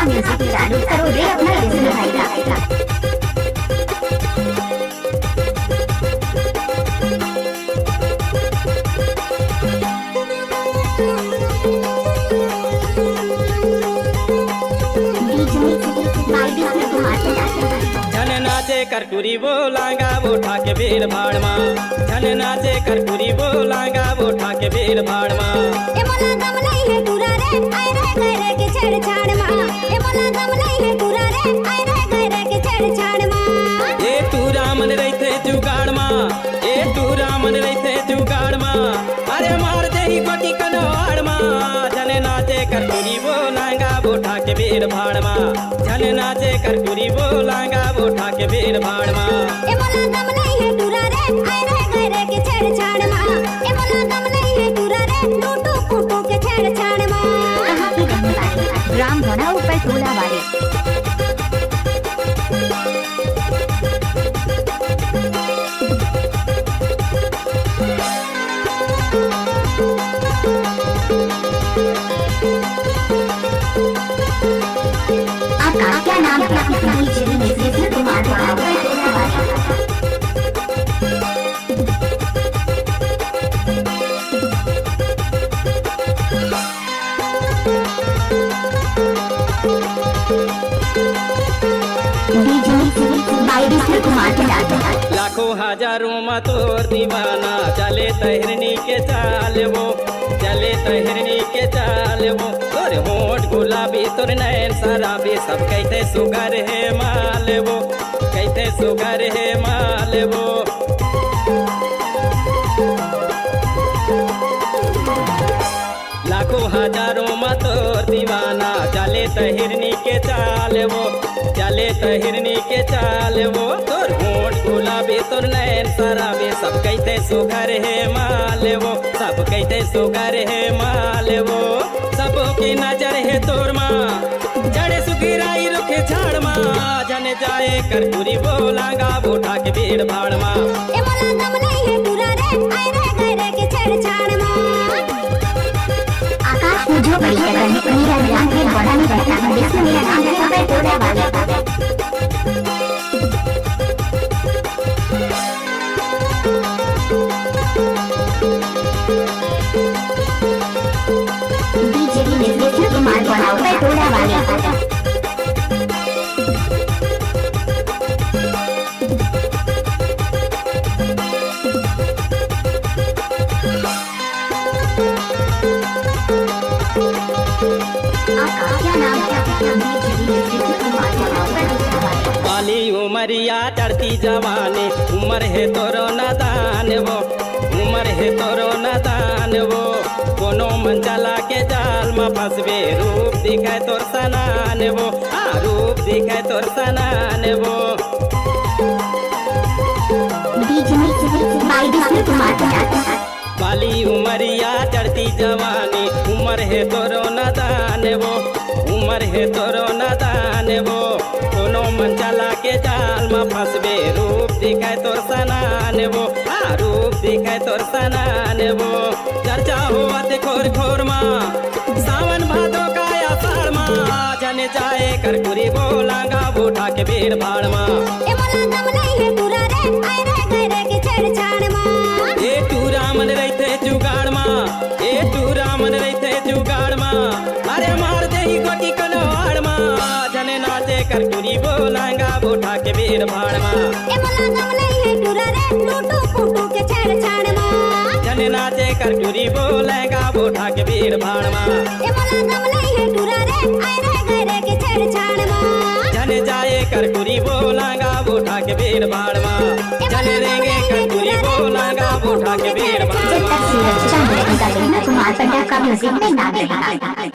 Music चालू करो रे अपना लिसन भाई का। झन नाचे करकुरी बोलांगा वो ठाके बेर भाड़मा, झन नाचे करकुरी बोलांगा वो ठाके बेर भाड़मा। ए मोला दम नहीं है पूरा रे आए रे गए के छेड़छाड़ मा, ए मोला दम नहीं है पूरा रे आए रे गए के छेड़छाड़ मा। ए तू रामन रहते जुगाड़ मा, ए तू रामन रहते जुगाड़ मा, अरे मार दे ही गोटी कनवाड़ मा। झन नाचे करकुरी बोलांगा वो ठाके बेर भाड़मा, झन नाचे करकुरी बोलांगा वो ठाके बेर भाड़मा। ए मोला दम नहीं है पूरा रे आए रे गए के छेड़छाड़ मा, ए मोला दम नहीं है पूरा रे टूटू फूटू के छेड़छाड़ मा। कहाँ की रहने वाली ग्राम होना ऊपर टोला वाले। आपका क्या नाम है? कुमार लाखों हजारों में तोर दीवाना चले तहरनी के चाल वो, चले तहरनी के चाल वो। तोर होठ गुलाबी तोर नैन शराबी सब कहते सुगर है माल वो, कहते सुगर है माल वो। लाखों हजारों में तोर दीवाना चले तहरनी के चाल वो, चले तहरनी के चाल वो। तोर होठ गुलाबी तोर नैन शराबी सब कहते सुगर है माल वो, सब कहते सुगर है माल वो। सबकी नजर है तोर माँ जड़े सुगिराई रुखे झाड़ माँ, जन जाए करकुरी बोलांगा वो ठाके बेर भाड़ माँ। ए मोला दम नहीं है पूरा रे आए रे गए के छेड़छाड़ मा। आकाश में जो बड़ी करने मेरा नाम है बड़ा नहीं रहता है, जिसमें मेरा नाम है ऊपर टोला वाले। कुमार बनाओ ऊपर टोला वाले। बाली उमरिया चढ़ती जवानी, उम्र है तोरो नादान वो, उम्र है तोरो नादान वो। कोनो मन चला के जाल में फंसबे, रूप दिखाए तोर सनान वो, रूप दिखाए तोर सनान वो। बाली उमरिया चढ़ती जवानी, उम्र है तोरो नादान वो, उम्र है तोरो नादान वो। कोनो मन चला के जाल में फंसबे, रूप दिखाए तोर सनान वो, रूप दिखाए तोर सनान वो। चर्चा हुआ ते खोर खोर माँ सावन भादो का आषाढ़ माँ, जन जाए करकुरी बोलांगा वो ठाके बेर भाड़ माँ। ए मोला दम नहीं है पूरा रे आए रे गए के छेड़छाड़ मा। ए तू रामन रहते जुगाड़ माँ, ए तू रामन रहते जुगाड़ माँ, अरे मार दे ही गोटी कनवाड़ माँ। जन नाचे करकुरी बोलांगा वो ठाके बेर भाड़ माँ। ए मोला दम नहीं है पूरा रे टूटू फूटू के छेड़छाड़ मा। जन नाचे करकुरी बोलेगा वो ठाके बेर भाड़ माँ। ए मोला दम नहीं है पूरा रे आए रे गए के छेड़छाड़ मा। जन जाए करकुरी बोलांगा वो ठाके बेर भाड़ माँ, जन रेंगे करकुरी बोलांगा वो ठाके बेर भाड़ माँ। कुमार पंडा का म्यूजिक में नाम रहेगा।